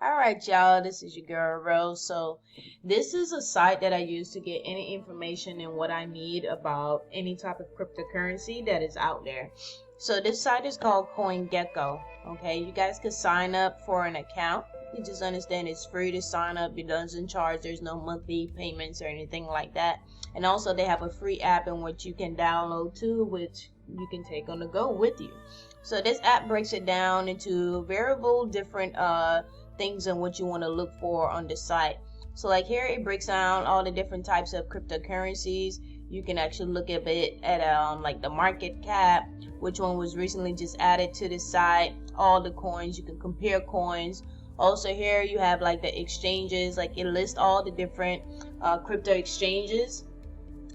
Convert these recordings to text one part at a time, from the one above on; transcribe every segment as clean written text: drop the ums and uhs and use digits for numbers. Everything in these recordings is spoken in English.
All right, y'all, this is your girl Rose. So, this is a site that I use to get any information and what I need about any type of cryptocurrency that is out there. So, this site is called CoinGecko. Okay, you guys can sign up for an account. You just understand it's free to sign up, it doesn't charge, there's no monthly payments or anything like that. And also, they have a free app in which you can download too, which you can take on the go with you. So, this app breaks it down into variable different things and what you want to look for on the site. So like here it breaks down all the different types of cryptocurrencies. You can actually look at it at like the market cap, which one was recently just added to the site, all the coins. You can compare coins. Also here you have like the exchanges, like it lists all the different crypto exchanges,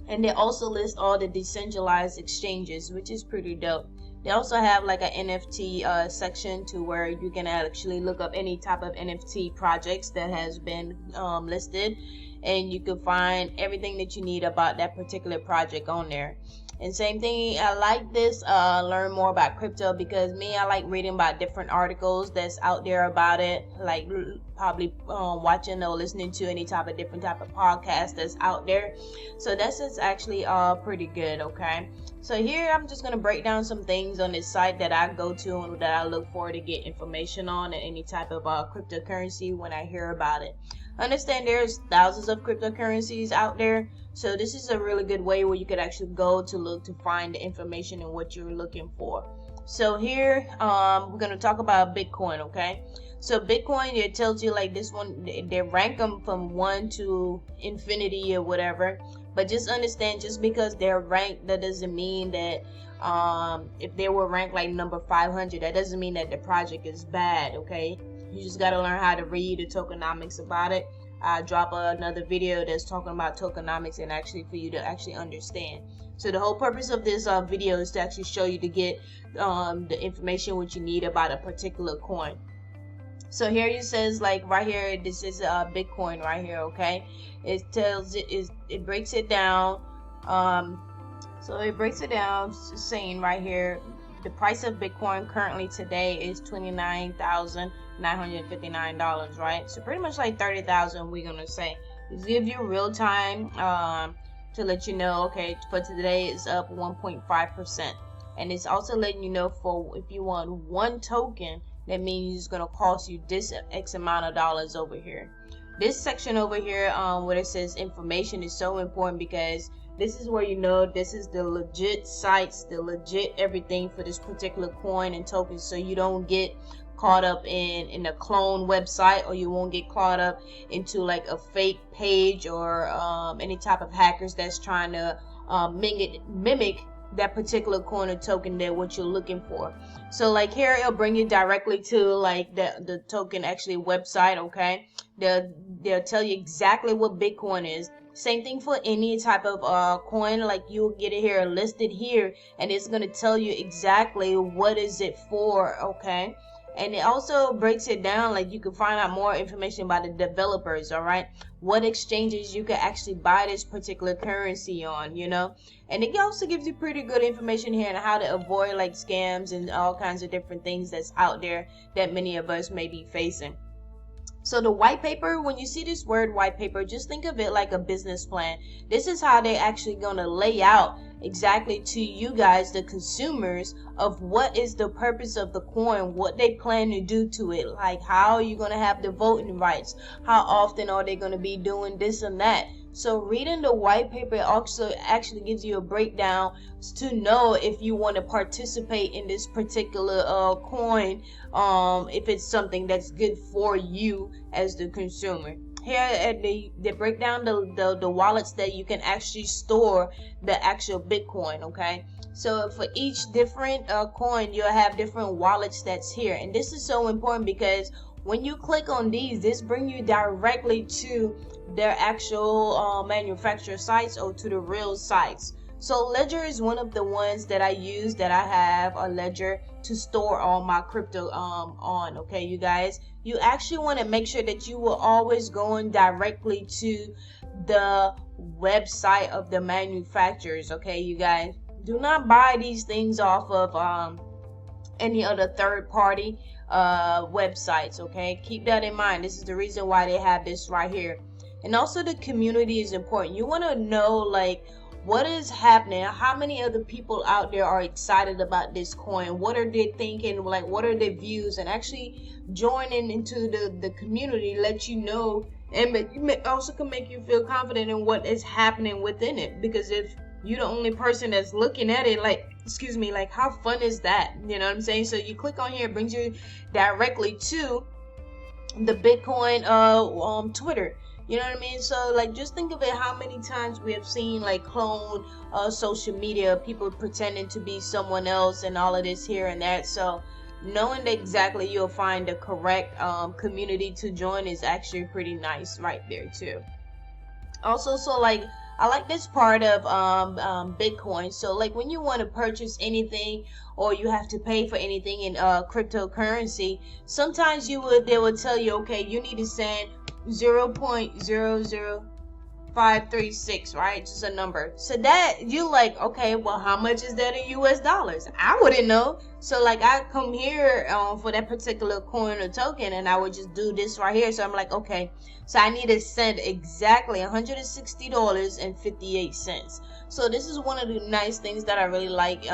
and they also list all the decentralized exchanges, which is pretty dope. They also have like an NFT section to where you can actually look up any type of NFT projects that has been listed, and you can find everything that you need about that particular project on there. And same thing, I like this learn more about crypto, because I like reading about different articles that's out there about it, like probably watching or listening to any type of different type of podcast that's out there. So that's just actually pretty good. Okay, so here I'm just gonna break down some things on this site that I go to and that I look for to get information on and any type of cryptocurrency when I hear about it. Understand there's thousands of cryptocurrencies out there, so this is a really good way where you could actually go to look to find the information and what you're looking for. So here we're going to talk about Bitcoin. Okay, so Bitcoin, it tells you like this one, they rank them from 1 to infinity or whatever, but just understand, just because they're ranked, that doesn't mean that if they were ranked like number 500, that doesn't mean that the project is bad. Okay, you just got to learn how to read the tokenomics about it. I drop another video that's talking about tokenomics and actually for you to actually understand. So the whole purpose of this video is to actually show you to get the information what you need about a particular coin. So here it says, like right here, this is Bitcoin right here. Okay, it tells it breaks it down. So it breaks it down, saying right here, the price of Bitcoin currently today is $29,959, right? So pretty much like 30,000, we're gonna say. It gives you real time to let you know, okay, for today it's up 1.5%, and it's also letting you know for if you want one token, that means it's gonna cost you this X amount of dollars over here. This section over here, where it says information, is so important, because this is where you know this is the legit sites, the legit everything for this particular coin and token, so you don't get caught up in a clone website, or you won't get caught up into like a fake page or any type of hackers that's trying to mimic that particular coin or token that what you're looking for. So like here it'll bring you directly to like the token actually website. Okay, they'll tell you exactly what Bitcoin is. Same thing for any type of coin, like you'll get it here listed here, and it's going to tell you exactly what is it for. Okay, and it also breaks it down, like you can find out more information about the developers. All right, what exchanges you can actually buy this particular currency on, and it also gives you pretty good information here on how to avoid like scams and all kinds of different things that's out there that many of us may be facing. So the white paper, when you see this word white paper, just think of it like a business plan. This is how they're actually going to lay out exactly to you guys, the consumers, of what is the purpose of the coin, what they plan to do to it, like how are you going to have the voting rights, how often are they going to be doing this and that. So reading the white paper also actually gives you a breakdown to know if you want to participate in this particular coin, if it's something that's good for you as the consumer. Here they break down the wallets that you can actually store the actual Bitcoin. Okay, so for each different coin, you'll have different wallets that's here, and this is so important because when you click on these, this brings you directly to their actual manufacturer sites or to the real sites. So Ledger is one of the ones that I use, that I have a Ledger to store all my crypto on. Okay, you guys, you actually want to make sure that you will always going directly to the website of the manufacturers. Okay, you guys, do not buy these things off of any other third party websites. Okay, keep that in mind. This is the reason why they have this right here. And also the community is important. You want to know like what is happening, how many other people out there are excited about this coin, what are they thinking, like what are their views, and actually joining into the community let you know, and also can make you feel confident in what is happening within it. Because if you're the only person that's looking at it, like, excuse me, like how fun is that? You know what I'm saying? So you click on here, it brings you directly to the Bitcoin Twitter. You know what I mean? So like just think of it, how many times we have seen like clone social media, people pretending to be someone else and all of this here and that. So knowing that exactly you'll find the correct community to join is actually pretty nice right there too. Also, so like I like this part of Bitcoin. So like when you want to purchase anything or you have to pay for anything in cryptocurrency, sometimes they will tell you, okay, you need to send 0.00536, right? Just a number. So that you like, okay, well, how much is that in US dollars? I wouldn't know. So like I come here for that particular coin or token, and I would just do this right here. So I'm like, okay, so I need to send exactly $160.58. So this is one of the nice things that I really like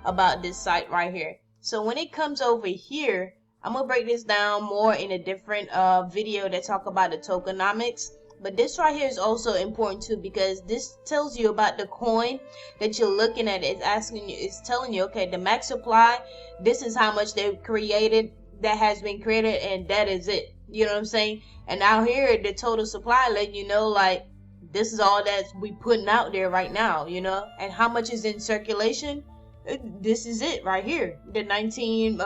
about this site right here. So when it comes over here, I'm gonna break this down more in a different video that talk about the tokenomics. But this right here is also important too, because this tells you about the coin that you're looking at. It's asking you, it's telling you, okay, the max supply, this is how much they've created, that has been created, and that is it. You know what I'm saying? And out here, the total supply letting you know, like, this is all that we putting out there right now, you know, and how much is in circulation. This is it right here, the 19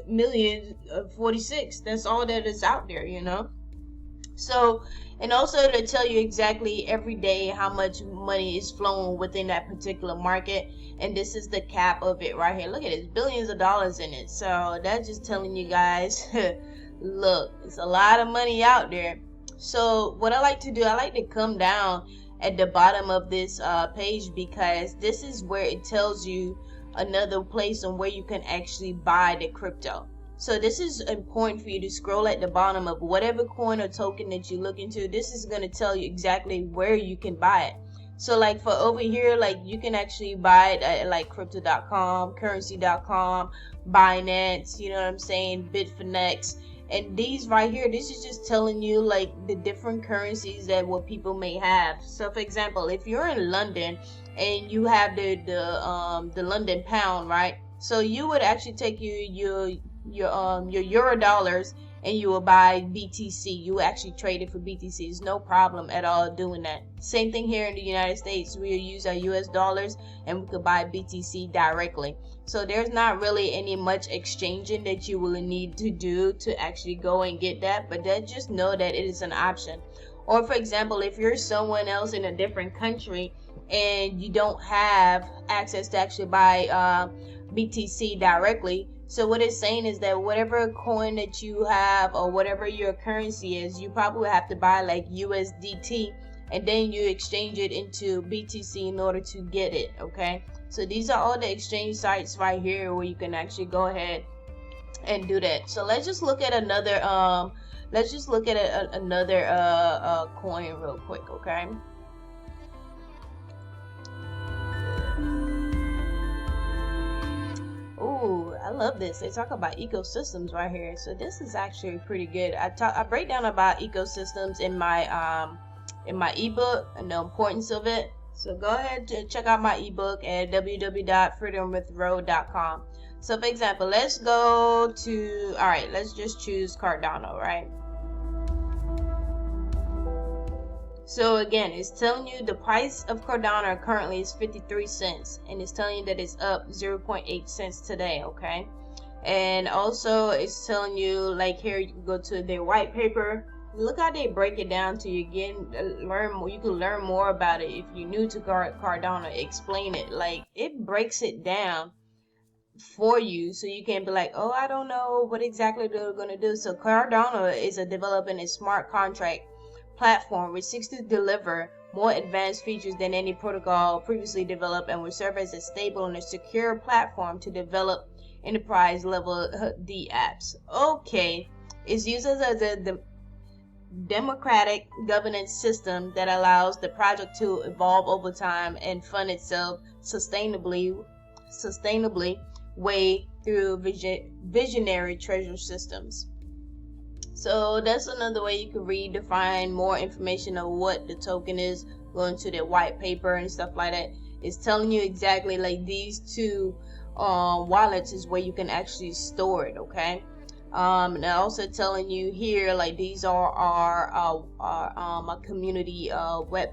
million 46. That's all that is out there, you know. So, and also to tell you exactly every day how much money is flowing within that particular market. And this is the cap of it right here. Look at it, billions of dollars in it. So that's just telling you guys, look, it's a lot of money out there. So what I like to do, I like to come down at the bottom of this page, because this is where it tells you another place on where you can actually buy the crypto. So this is important for you to scroll at the bottom of whatever coin or token that you look into. This is going to tell you exactly where you can buy it. So like for over here, like you can actually buy it at like crypto.com, currency.com, Binance, you know what I'm saying, Bitfinex. And these right here, this is just telling you like the different currencies that what people may have. So for example, if you're in London and you have the London pound, right? So you would actually take your euro dollars and you will buy BTC. You actually trade it for BTC. It's no problem at all doing that. Same thing here in the United States. We use our US dollars and we could buy BTC directly. So there's not really any much exchanging that you will need to do to actually go and get that, but then just know that it is an option. Or for example, if you're someone else in a different country and you don't have access to actually buy BTC directly, so what it's saying is that whatever coin that you have or whatever your currency is, you probably have to buy like USDT, and then you exchange it into BTC in order to get it. Okay, so these are all the exchange sites right here where you can actually go ahead and do that. So let's just look at another another coin real quick. Okay, ooh, I love this. They talk about ecosystems right here. So this is actually pretty good. I break down about ecosystems in my ebook and the importance of it. So go ahead to check out my ebook at www.freedomwithro.com. So for example, let's go to, all right, let's just choose Cardano, right? So again, it's telling you the price of Cardano currently is 53 cents, and it's telling you that it's up 0.8 cents today, okay? And also it's telling you, like here, you can go to their white paper. Look how they break it down to you. Again, you can learn more about it if you're new to Cardano. Explain it, like it breaks it down for you, so you can be like, oh, I don't know what exactly they're going to do. So Cardano is developing a smart contract platform which seeks to deliver more advanced features than any protocol previously developed, and will serve as a stable and a secure platform to develop enterprise level D apps. Okay, it's used as the democratic governance system that allows the project to evolve over time and fund itself sustainably way through visionary treasure systems. So that's another way you can read to find more information of what the token is, going to the white paper and stuff like that. It's telling you exactly like these two wallets is where you can actually store it, okay? And also telling you here like these are our community web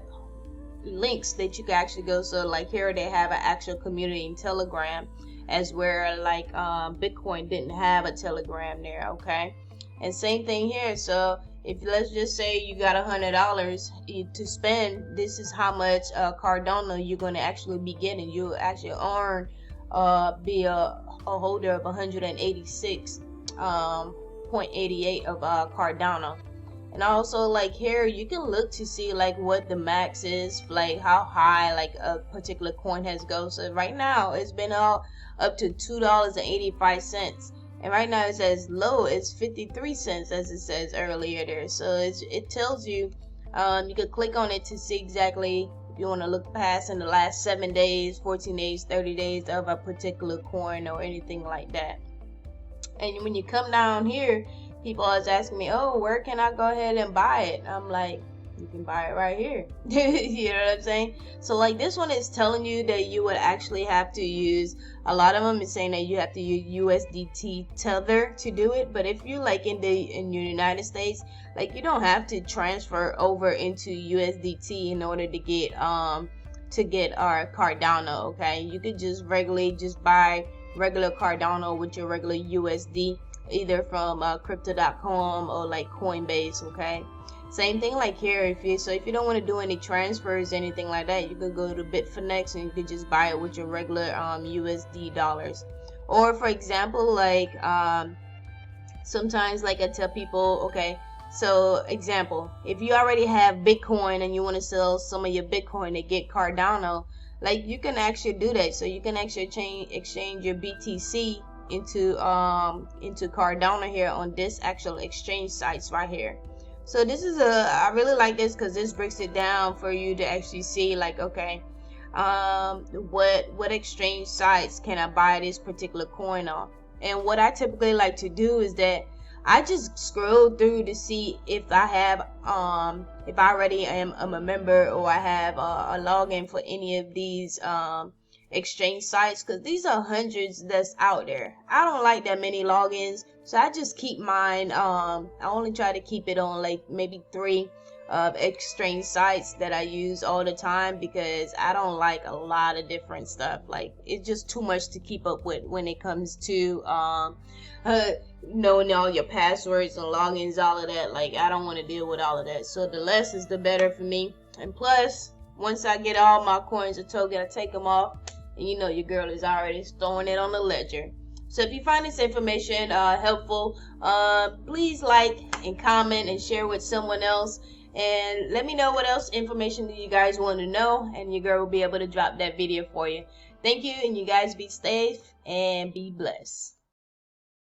links that you can actually go. So like here they have an actual community in Telegram, as where like Bitcoin didn't have a Telegram there, okay? And same thing here. So if let's just say you got $100 to spend, this is how much Cardano you're going to actually be getting. You'll actually earn be a holder of 186.88 of Cardano. And also like here you can look to see like what the max is, like how high like a particular coin has go. So right now it's been up to $2.85, and right now it says low it's 53 cents as it says earlier there. So it tells you you could click on it to see exactly if you want to look past in the last 7 days, 14 days, 30 days of a particular coin or anything like that. And when you come down here, people always asking me, oh, where can I go ahead and buy it? I'm like, you can buy it right here. You know what I'm saying? So like this one is telling you that you would actually have to use, a lot of them is saying that you have to use USDT Tether to do it. But if you like in the United States, like you don't have to transfer over into USDT in order to get our Cardano, okay? You could just regularly just buy regular Cardano with your regular USD, either from crypto.com or like Coinbase, okay? Same thing like here, if you don't want to do any transfers, anything like that, you could go to Bitfinex and you could just buy it with your regular USD dollars. Or for example, like sometimes like I tell people, okay, so example, if you already have Bitcoin and you want to sell some of your Bitcoin to get Cardano, like you can actually do that. So you can actually exchange your BTC into Cardano here on this actual exchange sites right here. So this is I really like this because this breaks it down for you to actually see like, okay, what exchange sites can I buy this particular coin on. And what I typically like to do is that I just scroll through to see if I have if I already am a member or I have a login for any of these exchange sites, because these are hundreds that's out there. I don't like that many logins, so I just keep mine I only try to keep it on like maybe 3 exchange sites that I use all the time, because I don't like a lot of different stuff. Like it's just too much to keep up with when it comes to knowing all your passwords and logins, all of that. Like I don't want to deal with all of that, so the less is the better for me. And plus, once I get all my coins or token, I take them off, and you know your girl is already throwing it on the ledger. So if you find this information helpful, please like and comment and share with someone else, and let me know what else information do you guys want to know, and your girl will be able to drop that video for you. Thank you, and you guys be safe and be blessed.